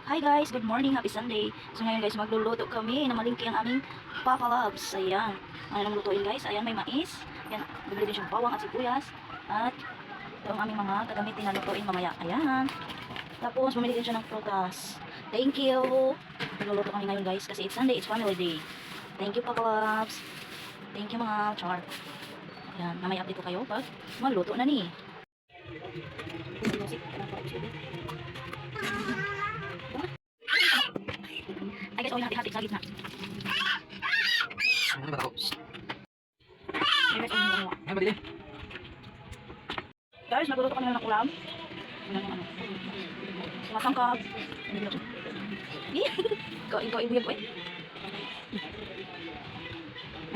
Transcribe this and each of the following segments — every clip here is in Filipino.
Hi guys, good morning, happy Sunday. So ngayon guys, magluluto kami na malingki ang aming Papa Loves. Ayan. Ano nang lutuin guys? Ayan, may mais. Ayan, bibili din siyang bawang at sibuyas. At ito ang aming mga gagamitin na lutuin mamaya. Ayan. Tapos, bumili din siya ng prutas. Thank you. Magluluto kami ngayon guys kasi it's Sunday, it's family day. Thank you Papa Loves. Thank you mga char. Ayan, mamaya update ko kayo pag magluto na ni. Ay guys, okay, hati-hati sa gitna. Ano ba ako? Ay guys, ano. Ano ba din? Guys, nagluluto kami ng ulam. Ano. Masangkap. Ikaw ibigay ko eh.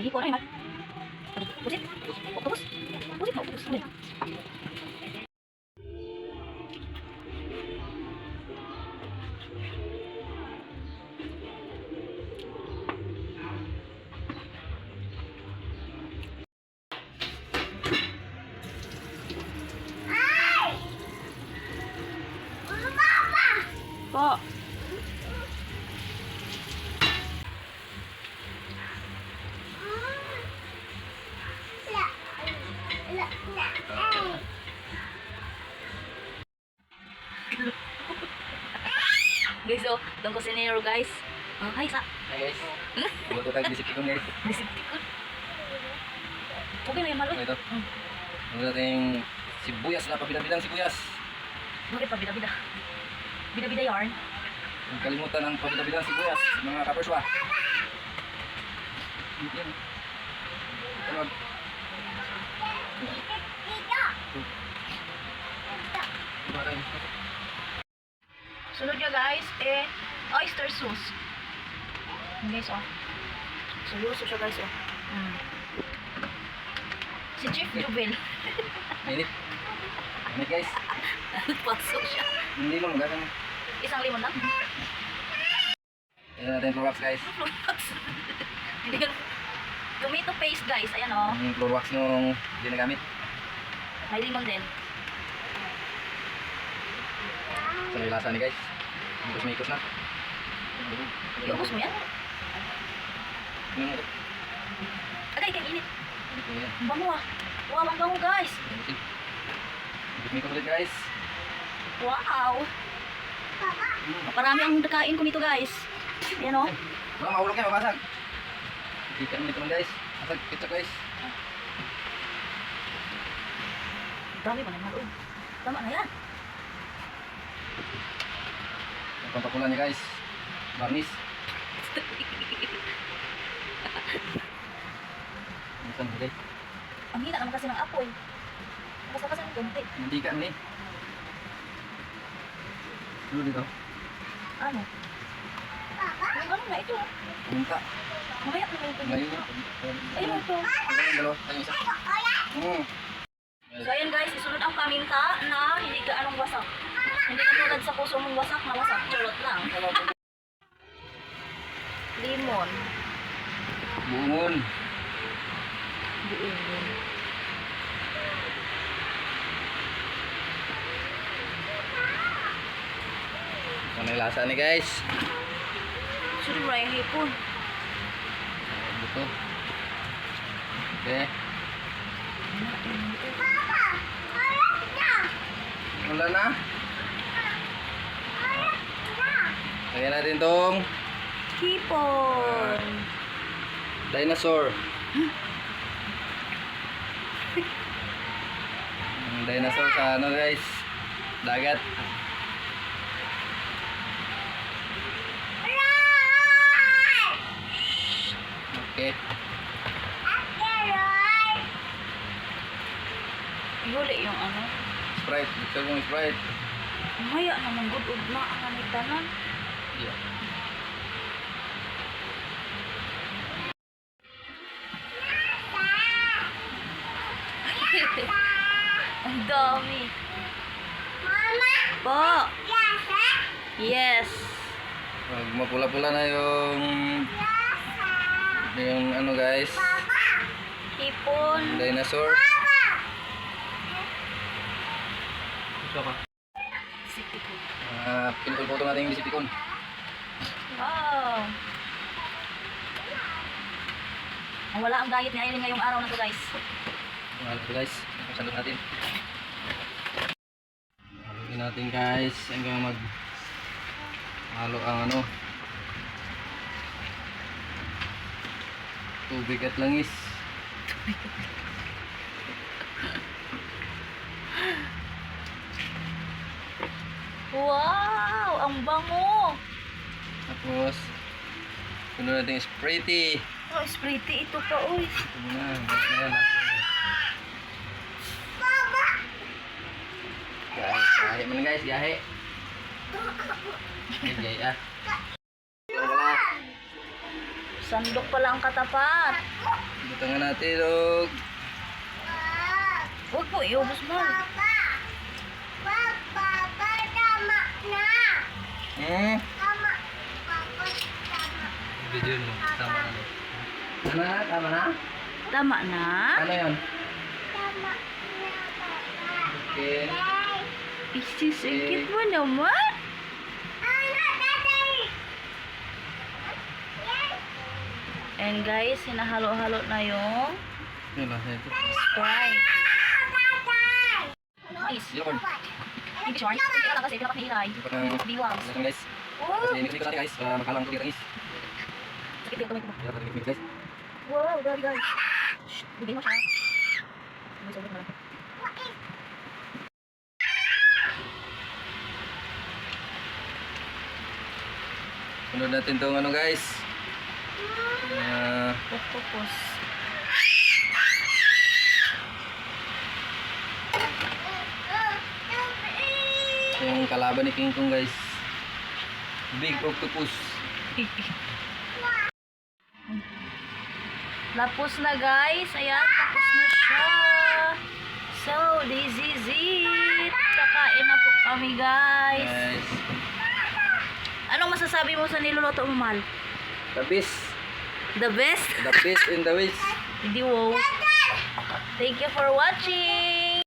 May hipon ay mat. Pusit. Octopus. Pusit na octopus. Po. Guys, oh, doon ko sinero guys. Oh, hi sa. Hi guys. Luto tayo bisip tikon guys. Disiptikon. Okay na yung malo. Ito. Luto tayong sibuyas na pabida-bidang sibuyas. Bakit pa bida-bida? Bida-bida yarn. Huwag kalimutan ang pabida-bidang sibuyas, mga kaperswa. Yan. Tawag. Sunod nyo guys, oyster sauce. Guys, oh. Seryoso siya guys, oh. Si Chief Jubel. Init. Init guys. Pasok siya. Hindi mo magandang. Isang limon lang. Ayan natin Clorox guys. Hindi ka. Tomato paste guys, ayan oh. Ang Clorox nung ginagamit. May limon din. Sa may lasa ni guys. Ikos na. Iubos mo yan? Ano mo ito? Agay, kay init. Init mo yan. Ang bango ah. Wow, ang bango guys. Ikos ulit guys. Wow. Parami ang nakain ko nito guys. Ayan oh. Wala mahulog yan, mabasag. Kita mo nito man guys. Masag ketchup guys. Dami pa naman. Tama na yan. Ang pampakulan niya guys. Barnis. Minsan mo guys. Ang hina naman kasi ng apoy. Basta kasi ng konti. Hindi ka ni. Dulu dito. Ano? Ano na ito? Pumunta. Mamaya na ito. Ngayon. Ayun ito. Ang dalawa. Tayo isa. So ayan guys, isunod ang paminta na hindi ka anong wasak. Hindi ka tulad sa puso mong wasak na wasak. Charot lang. Limon. Buungon. Buong. Ano yung lasa ni guys? Sudah mulai hipon. Buto. Okay. Wala na. Lagyan natin tong Hipon. dinosaur. Ang dinosaur sa ano guys? Dagat. Okay. Ihuli yung ano. Sprite. Gusto mong Sprite? Maya naman good na ang anitanan. Yeah. Ang dami. Mama! Po! Yes! Pag mapula-pula na yung ano guys, Hipon. dinosaur. Sipiko. pinutol-putol natin yung bisitikon. Wow! Wala ang diet ni Aileen ngayong araw na to guys. Mahalo ito guys. Sandot natin. Haluin natin guys. Hanggang halo ang ano. Tubig at langis. Wow! Ang bango! Tapos, sunod natin yung Sprite. Oh, sprite ito pa, uy. Ito muna. Ayan. Gahe man guys, gahe. Gahe ah. Wala. Sandok pala ang katapat. Butangan natin og. Huwag po, iubos mo. Video mo. Tama na. Tama na? Tama na? Tama na? Ano yun? Okay. Isisingkit mo naman. And guys, hinahalo-halo na yung Yun lang. Ito. Sprite. Nice. Yun. Hindi short. Hindi ka lang kasi pinapakahilay. Biwang. Ito guys. Kasi inikot natin guys. Para makalang tubig langis. Sakit yung kamay ko. Ito natin guys. Wow, grabe guys. Shh, bigay mo siya. May sobrang malaki. Sunod natin itong ano guys. Octopus. Yung kalaban ni King Kong guys. Big octopus. Tapos na guys. Ayan, tapos na siya. So, this is it. Kakain na po kami guys. Guys. Anong masasabi mo sa niluluto mo, Mal? The best. The best? The best in the West. Hindi wow. Thank you for watching.